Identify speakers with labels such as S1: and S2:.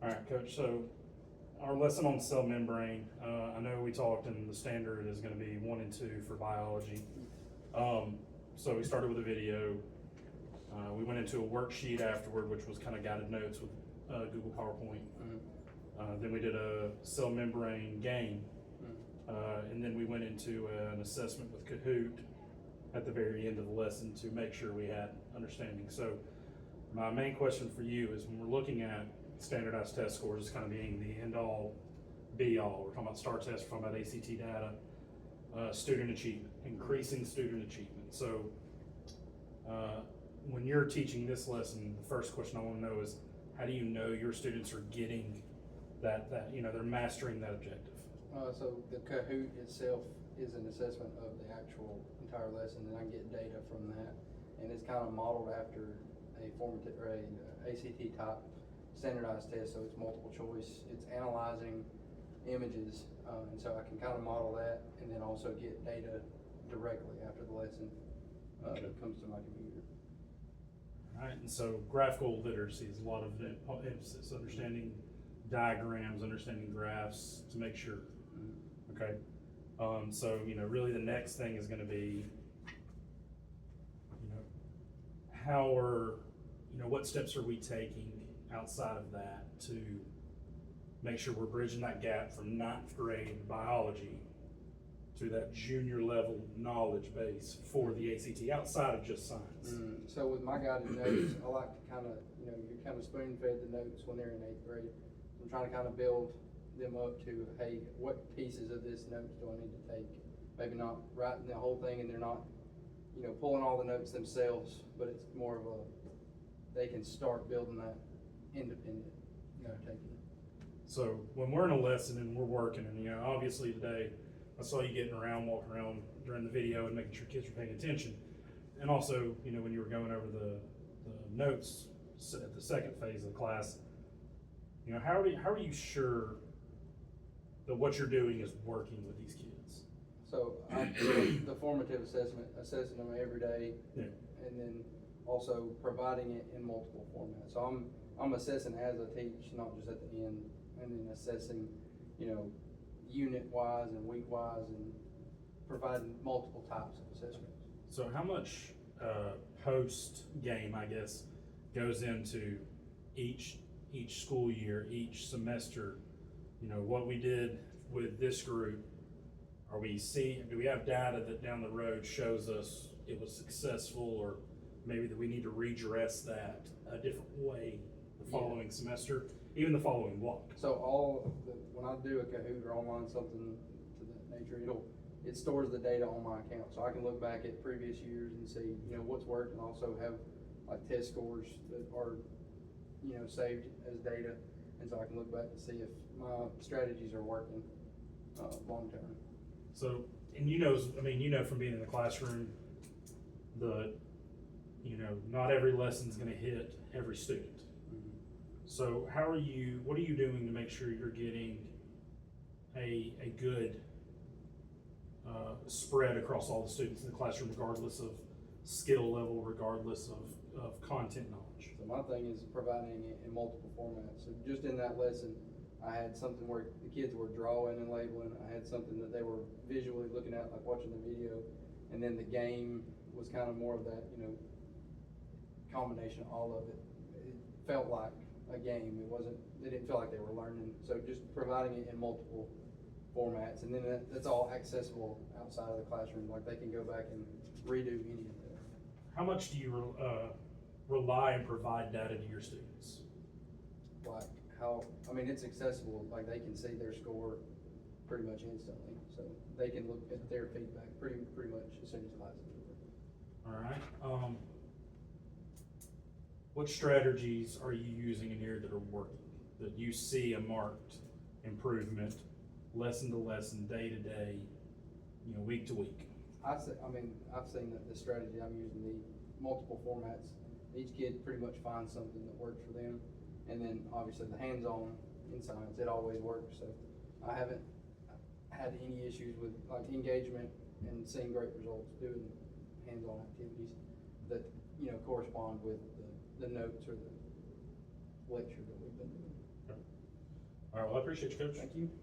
S1: All right, Coach, so our lesson on cell membrane, I know we talked and the standard is gonna be 1 and 2 for biology. So we started with a video. We went into a worksheet afterward, which was kind of guided notes with Google PowerPoint. Then we did a cell membrane game. And then we went into an assessment with Kahoot at the very end of the lesson to make sure we had understanding. So my main question for you is, when we're looking at standardized test scores as kind of being the end all be all, we're talking about STAR test, we're talking about ACT data, student achievement, increasing student achievement. So when you're teaching this lesson, the first question I want to know is, how do you know your students are getting that they're mastering that objective?
S2: So the Kahoot itself is an assessment of the actual entire lesson, and I get data from that, and it's kind of modeled after a formative or a ACT type standardized test. So it's multiple choice, it's analyzing images, and so I can kind of model that, and then also get data directly after the lesson comes to my computer.
S1: All right, and so graphical literacy is a lot of emphasis, understanding diagrams, understanding graphs to make sure. Okay, so really the next thing is going to be, how are, what steps are we taking outside of that to make sure we're bridging that gap from 9th grade biology to that junior level knowledge base for the ACT outside of just science?
S2: So with my guided notes, I like to kind of, you're kind of spoon fed the notes when they're in 8th grade. I'm trying to kind of build them up to, hey, what pieces of this notes do I need to take? Maybe not writing the whole thing, and they're not, pulling all the notes themselves, but it's more of they can start building that independent note taking.
S1: So when we're in a lesson and we're working, and obviously today I saw you getting around, walking around during the video and making sure kids were paying attention. And also, when you were going over the notes at the second phase of the class, how are you sure that what you're doing is working with these kids?
S2: So I do the formative assessment, assessing them every day, and then also providing it in multiple formats. So I'm assessing as I teach, not just at the end, and then assessing, unit wise and week wise, and providing multiple types of assessments.
S1: So how much post game, I guess, goes into each school year, each semester? What we did with this group, do we have data that down the road shows us it was successful, or maybe that we need to redress that a different way the following semester, even the following block?
S2: So when I do a Kahoot or online something to that nature, it stores the data on my account, so I can look back at previous years and see what's worked, and also have like test scores that are saved as data, and so I can look back to see if my strategies are working long term.
S1: So, and from being in the classroom, not every lesson's gonna hit every student. So what are you doing to make sure you're getting a good spread across all the students in the classroom, regardless of skill level, regardless of content knowledge?
S2: So my thing is providing it in multiple formats. So just in that lesson, I had something where the kids were drawing and labeling. I had something that they were visually looking at, like watching the video. And then the game was kind of more of that, combination of all of it. It felt like a game. They didn't feel like they were learning. So just providing it in multiple formats. And then that's all accessible outside of the classroom. Like they can go back and redo any of that.
S1: How much do you rely and provide data to your students?
S2: Like it's accessible, like they can see their score pretty much instantly, so they can look at their feedback pretty much as soon as class is over.
S1: All right. What strategies are you using in here that are working, that you see a marked improvement, lesson to lesson, day to day, week to week?
S2: I've seen that the strategy I'm using, the multiple formats, each kid pretty much finds something that works for them. And then obviously the hands-on in science, it always works. So I haven't had any issues with like engagement and seeing great results doing hands-on activities that correspond with the notes or the lecture that we've been doing.
S1: All right, well, I appreciate you, Coach.
S2: Thank you.